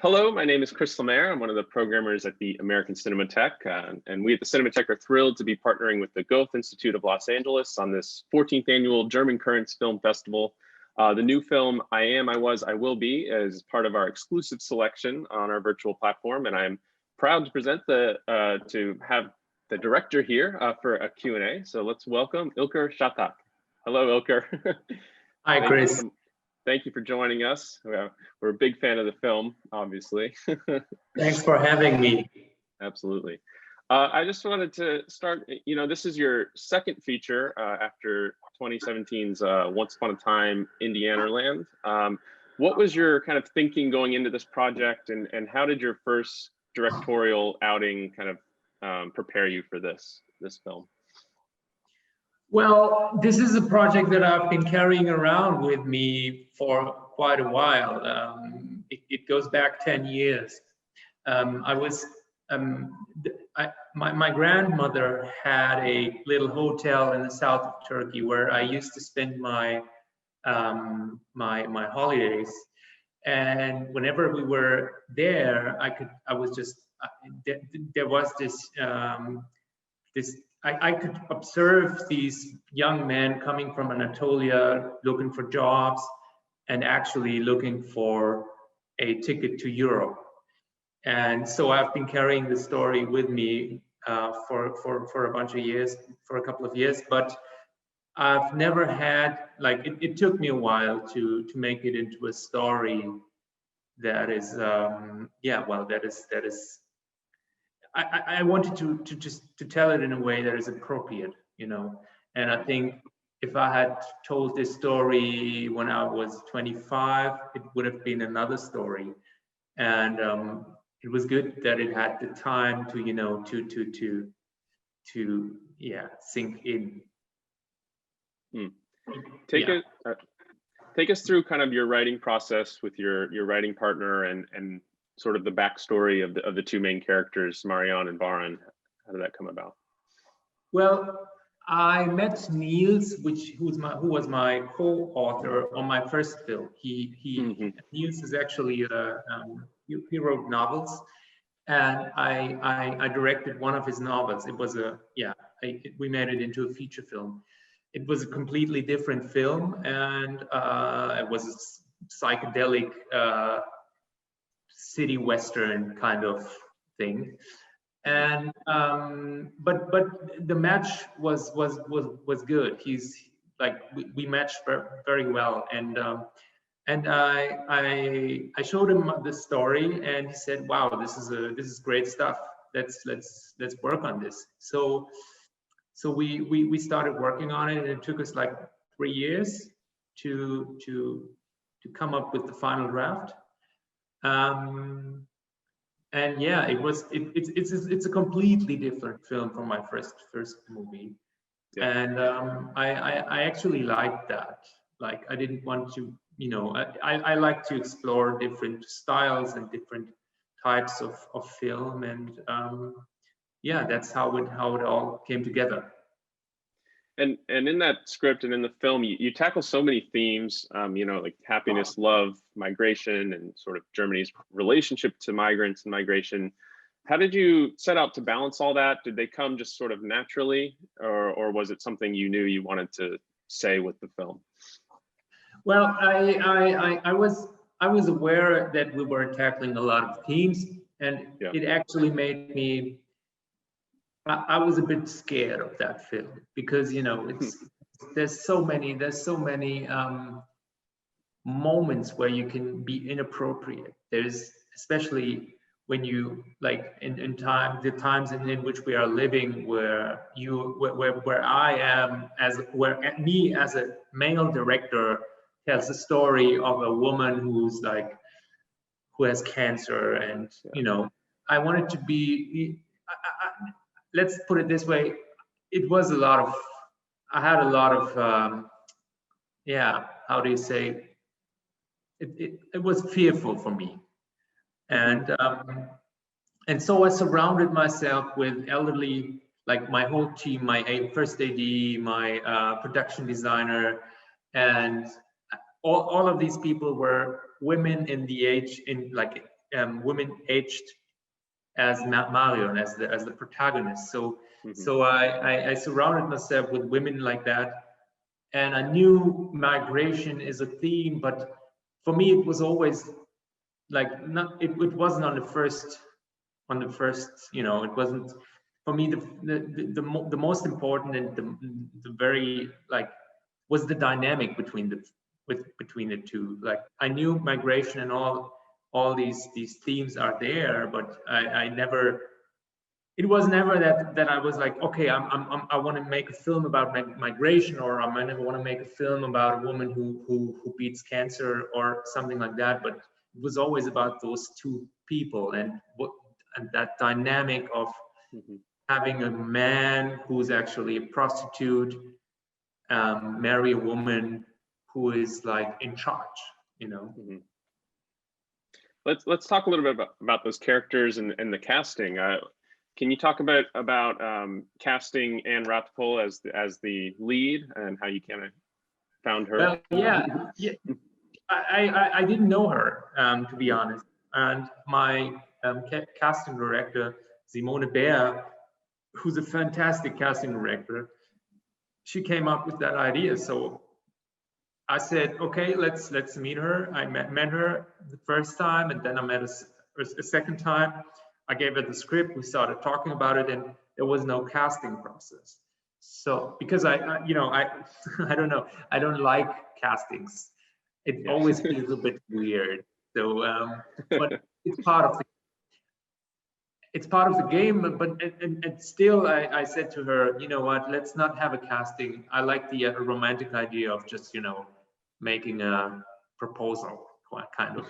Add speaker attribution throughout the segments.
Speaker 1: Hello, my name is Chris Lohmeyer. I'm one of the programmers at the American Cinematheque, and we at the Cinematheque are thrilled to be partnering with the Goethe Institute of Los Angeles on this 14th annual German Currents Film Festival. The new film, I Am, I Was, I Will Be, is part of our exclusive selection on our virtual platform, and I'm proud to present to have the director here for a Q&A. So let's welcome Ilker Çatak. Hello, Ilker.
Speaker 2: Hi, Chris.
Speaker 1: Thank you for joining us. We're a big fan of the film, obviously.
Speaker 2: Thanks for having me.
Speaker 1: Absolutely. I just wanted to start, this is your second feature after 2017's Once Upon a Time, Indianerland. What was your kind of thinking going into this project, and how did your first directorial outing kind of prepare you for this film?
Speaker 2: Well, this is a project that I've been carrying around with me for quite a while. It goes back 10 years. My grandmother had a little hotel in the south of Turkey where I used to spend my my holidays. And whenever we were there, there was this I could observe these young men coming from Anatolia looking for jobs and actually looking for a ticket to Europe. And so I've been carrying the story with me for a bunch of years, for a couple of years, but I've never had, it took me a while to make it into a story that is, that is I wanted to tell it in a way that is appropriate, and I think if I had told this story when I was 25, it would have been another story. And it was good that it had the time to sink in.
Speaker 1: Take us through kind of your writing process with your writing partner and sort of the backstory of the two main characters, Marianne and Baran. How did that come about?
Speaker 2: Well, I met Nils, who was my co-author on my first film. Nils is actually he wrote novels, and I directed one of his novels. It was we made it into a feature film. It was a completely different film, and it was a psychedelic city western kind of thing, and but the match was good. He's like we matched very well, and I showed him the story, and he said, "Wow, this is great stuff. Let's work on this." So we started working on it, and it took us like 3 years to come up with the final draft. And yeah, it's a completely different film from my first movie. Yeah. And I actually liked that. Like, I didn't want to, I like to explore different styles and different types of film, and that's how it all came together.
Speaker 1: And in that script and in the film, you tackle so many themes, like happiness, love, migration, and sort of Germany's relationship to migrants and migration. How did you set out to balance all that? Did they come just sort of naturally, or was it something you knew you wanted to say with the film?
Speaker 2: Well, I was aware that we were tackling a lot of themes, and it actually made me. I was a bit scared of that film because there's so many moments where you can be inappropriate. There's especially when you in the times in which we are living, where I am me as a male director tells the story of a woman who has cancer, and I wanted to be. Let's put it this way, it was I had a lot of, how do you say, it was fearful for me. And so I surrounded myself with elderly, like my whole team, my first AD, my production designer, and all of these people were women in the age, women aged as Marion, as the protagonist. So I surrounded myself with women like that, and I knew migration is a theme, but for me it was always like it wasn't on the first, you know, it wasn't for me the most important and the very like was the dynamic between the two. Like I knew migration and all these themes are there, but I never, it was never that I was like, okay, I want to make a film about migration, or I might want to make a film about a woman who beats cancer or something like that. But it was always about those two people and that dynamic of having a man who's actually a prostitute marry a woman who is like in charge, you know.
Speaker 1: Let's talk a little bit about those characters and the casting. Can you talk about casting Anne Ratte-Polle as the lead and how you kind of found her?
Speaker 2: Well, yeah. I didn't know her, to be honest. And my casting director, Simone Beer, who's a fantastic casting director, she came up with that idea. So I said, okay, let's meet her. I met her the first time, and then I met a second time. I gave her the script. We started talking about it, and there was no casting process. So because I don't know, I don't like castings. It always feels a bit weird. So, but it's part of the game. But and still, I said to her, you know what? Let's not have a casting. I like the romantic idea of just, you know, making a proposal, kind of.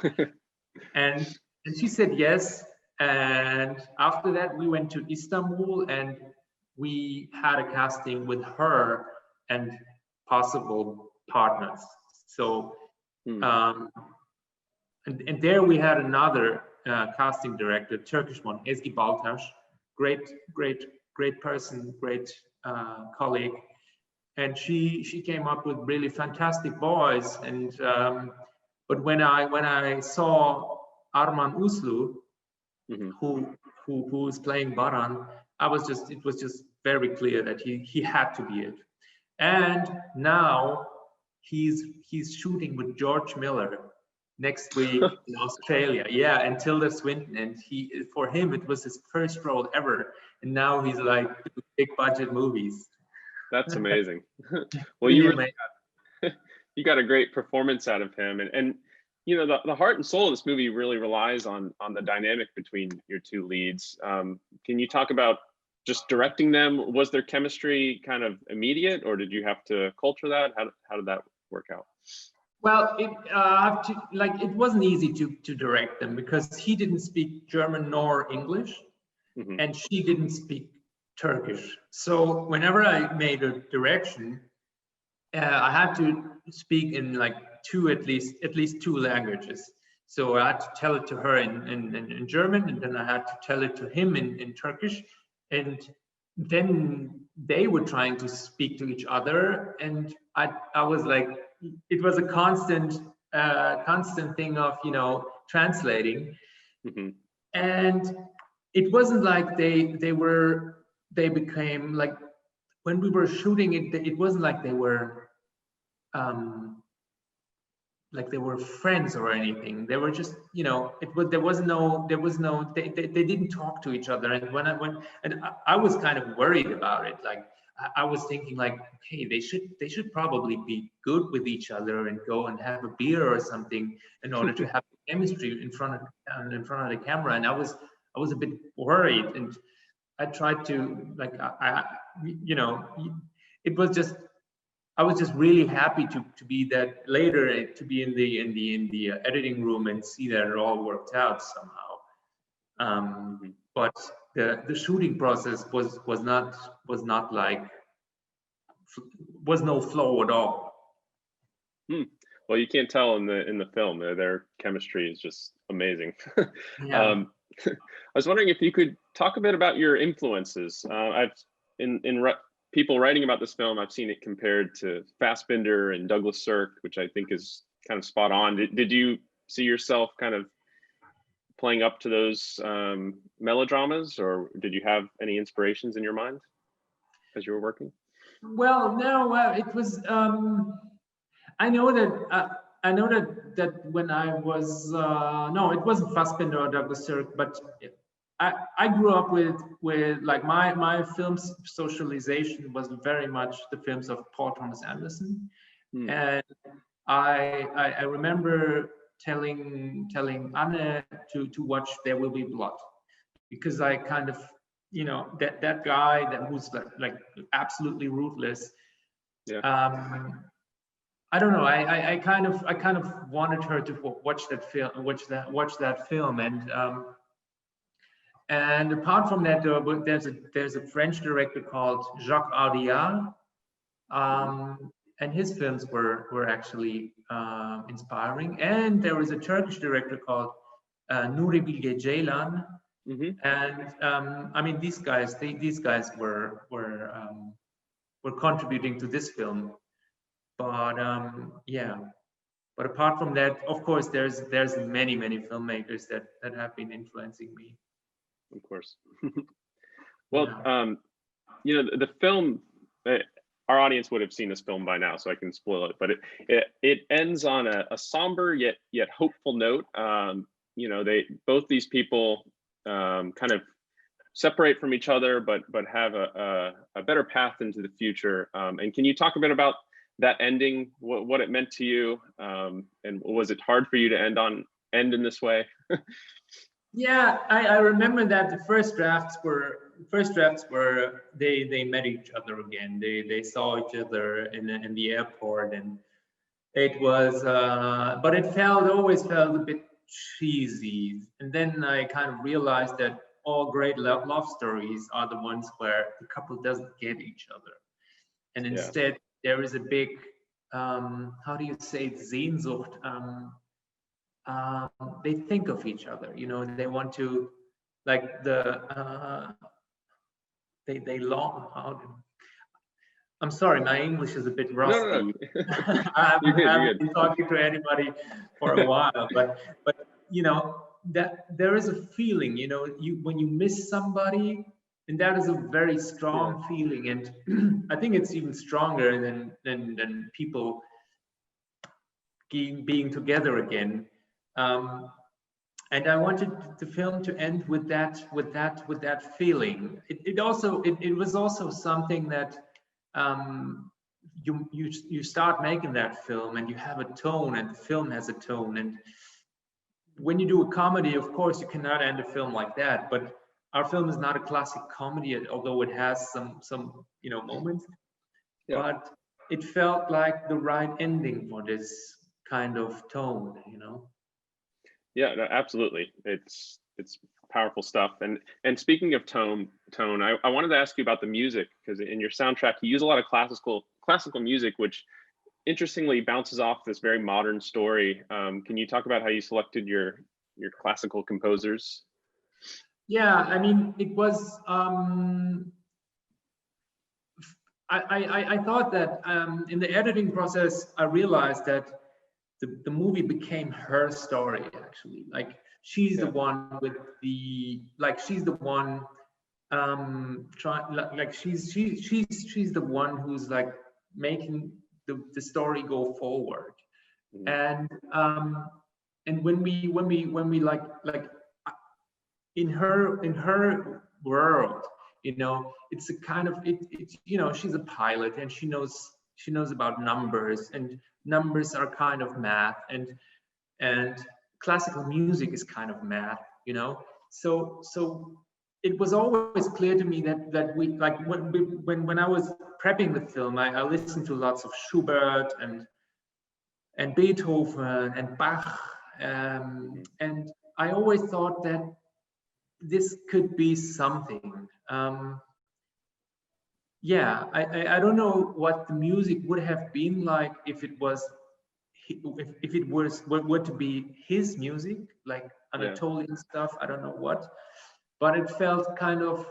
Speaker 2: and she said yes. And after that, we went to Istanbul and we had a casting with her and possible partners. So, and there we had another casting director, Turkish one, Ezgi Baltaş, great person, great colleague. And she came up with really fantastic voice. And but when I saw Arman Uslu, who was playing Baran, it was just very clear that he had to be it. And now he's shooting with George Miller next week in Australia. Yeah, and Tilda Swinton, and for him it was his first role ever, and now he's like big budget movies.
Speaker 1: That's amazing. Well, you got a great performance out of him, and you know, the heart and soul of this movie really relies on the dynamic between your two leads. Can you talk about just directing them? Was their chemistry kind of immediate, or did you have to culture that? How did that work out?
Speaker 2: Well, it wasn't easy to direct them because he didn't speak German nor English, and she didn't speak Turkish. So whenever I made a direction, I had to speak in like at least two languages. So I had to tell it to her in German, and then I had to tell it to him in Turkish, and then they were trying to speak to each other, and I was like, it was a constant thing of, you know, translating, and it wasn't like they became like, when we were shooting it, it wasn't like they were friends or anything. They were just, you know, they didn't talk to each other. And I was kind of worried about it. Like I was thinking like, okay, they should probably be good with each other and go and have a beer or something in order to have chemistry in front of the camera. And I was a bit worried, and I tried to, like, I was just really happy to be that later, to be in the editing room and see that it all worked out somehow. But the shooting process was no flow at all.
Speaker 1: Well, you can't tell in the film. Their chemistry is just amazing.
Speaker 2: Yeah.
Speaker 1: I was wondering if you could talk a bit about your influences. I've people writing about this film, I've seen it compared to Fassbinder and Douglas Sirk, which I think is kind of spot on. Did you see yourself kind of playing up to those melodramas, or did you have any inspirations in your mind as you were working?
Speaker 2: Well, no, it was. I know that when I was no, it wasn't Fassbinder or Douglas Sirk, but I grew up with like my film socialization was very much the films of Paul Thomas Anderson, and I remember telling Anne to watch There Will Be Blood, because I kind of, you know, that guy that was like absolutely ruthless.
Speaker 1: Yeah.
Speaker 2: I don't know. I kind of wanted her to watch that film, and apart from that, there's a French director called Jacques Audiard, and his films were actually inspiring. And there was a Turkish director called Nuri Bilge Ceylan, and I mean these guys were contributing to this film. But yeah, but apart from that, of course, there's many filmmakers that have been influencing me.
Speaker 1: Of course. Well, yeah. You know, the film, our audience would have seen this film by now, so I can spoil it. But it ends on a somber yet hopeful note. You know, both these people kind of separate from each other, but have a better path into the future. And can you talk a bit about that ending, what it meant to you, and was it hard for you to end in this way?
Speaker 2: Yeah, I remember that the first drafts were they met each other again. They saw each other in the airport, and it was but it always felt a bit cheesy. And then I kind of realized that all great love stories are the ones where the couple doesn't get each other, and instead there is a big how do you say it, Sehnsucht. They think of each other, you know, they want to, like they long. I'm sorry, my English is a bit rusty. No. I haven't been talking to anybody for a while, but you know, that there is a feeling, you know, when you miss somebody, and that is a very strong feeling, and I think it's even stronger than people being together again. And I wanted the film to end with that feeling. It was also something that you start making that film, and you have a tone, and the film has a tone. And when you do a comedy, of course, you cannot end a film like that. But our film is not a classic comedy, although it has some you know moments. Yeah. But it felt like the right ending for this kind of tone, you know.
Speaker 1: Yeah, no, absolutely. It's powerful stuff. And speaking of tone, I wanted to ask you about the music, because in your soundtrack you use a lot of classical music, which interestingly bounces off this very modern story. Can you talk about how you selected your classical composers?
Speaker 2: Yeah, I mean, it was I thought that in the editing process I realized that the movie became her story, actually. Like she's the one with the, like she's the one she's the one who's like making the story go forward. And when we like in her world, you know, it's a kind of it's you know, she's a pilot, and she knows about numbers, and numbers are kind of math, and classical music is kind of math, you know. So it was always clear to me that we, like, when I was prepping the film, I listened to lots of Schubert and Beethoven and Bach, and I always thought that this could be something. Yeah, I don't know what the music would have been like if it was were to be his music, like Anatolian stuff. I don't know what, but it felt kind of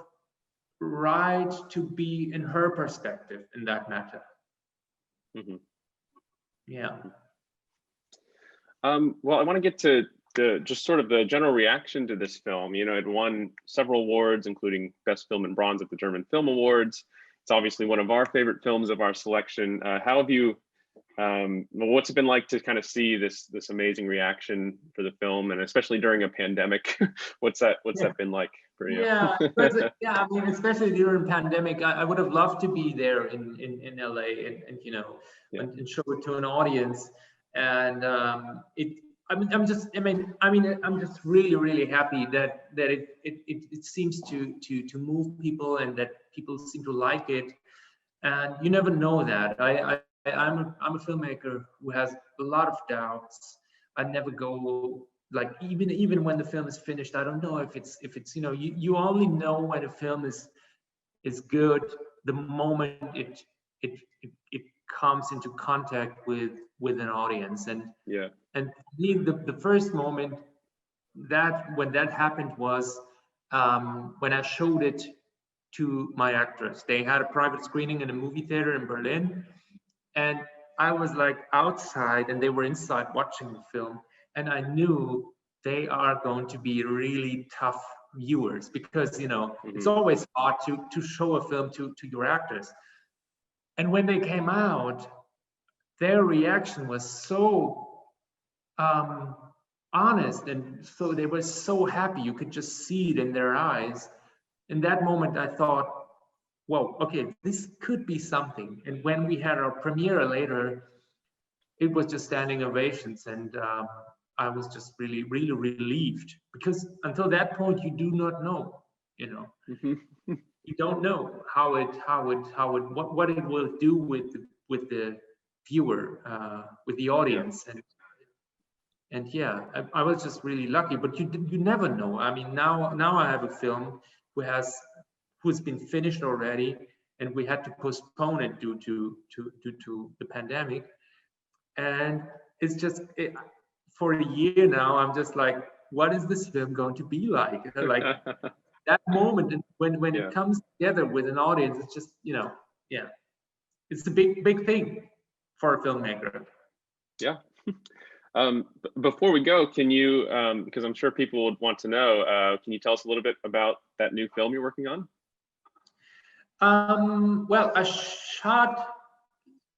Speaker 2: right to be in her perspective in that matter. Yeah.
Speaker 1: Well, I want to get to just sort of the general reaction to this film. You know, it won several awards, including Best Film in Bronze at the German Film Awards. It's obviously one of our favorite films of our selection. How have you, what's it been like to kind of see this amazing reaction for the film, and especially during a pandemic? what's that been like for you?
Speaker 2: Yeah, I mean, especially during pandemic, I would have loved to be there in LA and you know, and show it to an audience. And I'm just really happy that it seems to move people, and that people seem to like it. And you never know that. I'm a filmmaker who has a lot of doubts. I never go, like, even when the film is finished, I don't know if it's you know, you only know when a film is good the moment it comes into contact with an audience. And the first moment when that happened was when I showed it to my actors. They had a private screening in a movie theater in Berlin, and I was like outside and they were inside watching the film, and I knew they are going to be really tough viewers, because you know, it's always hard to show a film to your actors. And when they came out, their reaction was so honest, and so they were so happy. You could just see it in their eyes. In that moment, I thought, whoa, okay, this could be something. And when we had our premiere later, it was just standing ovations, and I was just really relieved, because until that point, you do not know, you know. You don't know what it will do with the viewer, with the audience. And yeah, I was just really lucky. But you never know. I mean, now I have a film who's been finished already, and we had to postpone it due to the pandemic. And it's just for a year now, I'm just like, what is this film going to be like? Like that moment, and when it comes together with an audience, it's just, you know, it's a big thing for a filmmaker.
Speaker 1: Yeah. Before we go, can you, because I'm sure people would want to know, can you tell us a little bit about that new film you're working on?
Speaker 2: Well, I shot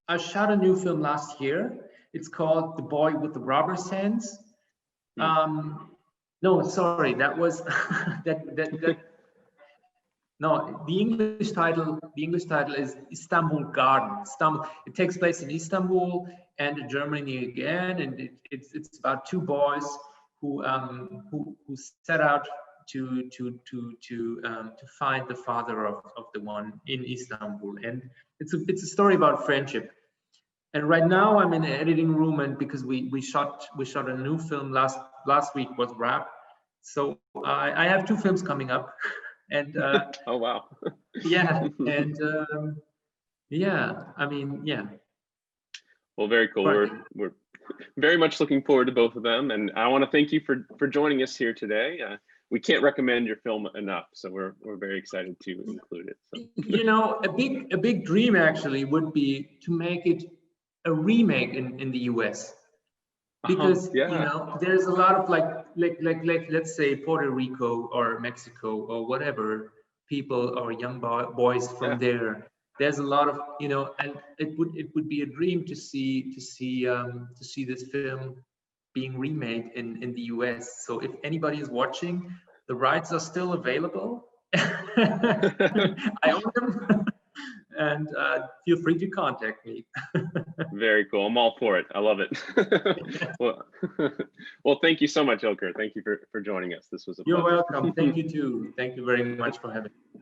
Speaker 2: a new film last year. It's called The Boy with the Rubber's Hands. No, sorry, that was no, the English title is Istanbul Garden. It takes place in Istanbul and Germany again, and it's about two boys who set out to find the father of the one in Istanbul. And it's a story about friendship. And right now I'm in the editing room, and because we shot a new film last week was wrapped. So I have two films coming up. And
Speaker 1: oh wow.
Speaker 2: Yeah, and I mean, yeah.
Speaker 1: Well, very cool. Right. We're very much looking forward to both of them, and I want to thank you for joining us here today. We can't recommend your film enough, so we're very excited to include it. So.
Speaker 2: You know, a big dream actually would be to make it a remake in the US, because you know, there's a lot of like let's say Puerto Rico or Mexico or whatever people or young boys from there. There's a lot of, you know, and it would be a dream to see this film being remade in the US. So if anybody is watching, the rights are still available. I own them. And feel free to contact me.
Speaker 1: Very cool. I'm all for it. I love it. Well, thank you so much, Ilker. Thank you for joining us. This was a pleasure.
Speaker 2: You're welcome. Thank you too. Thank you very much for having me.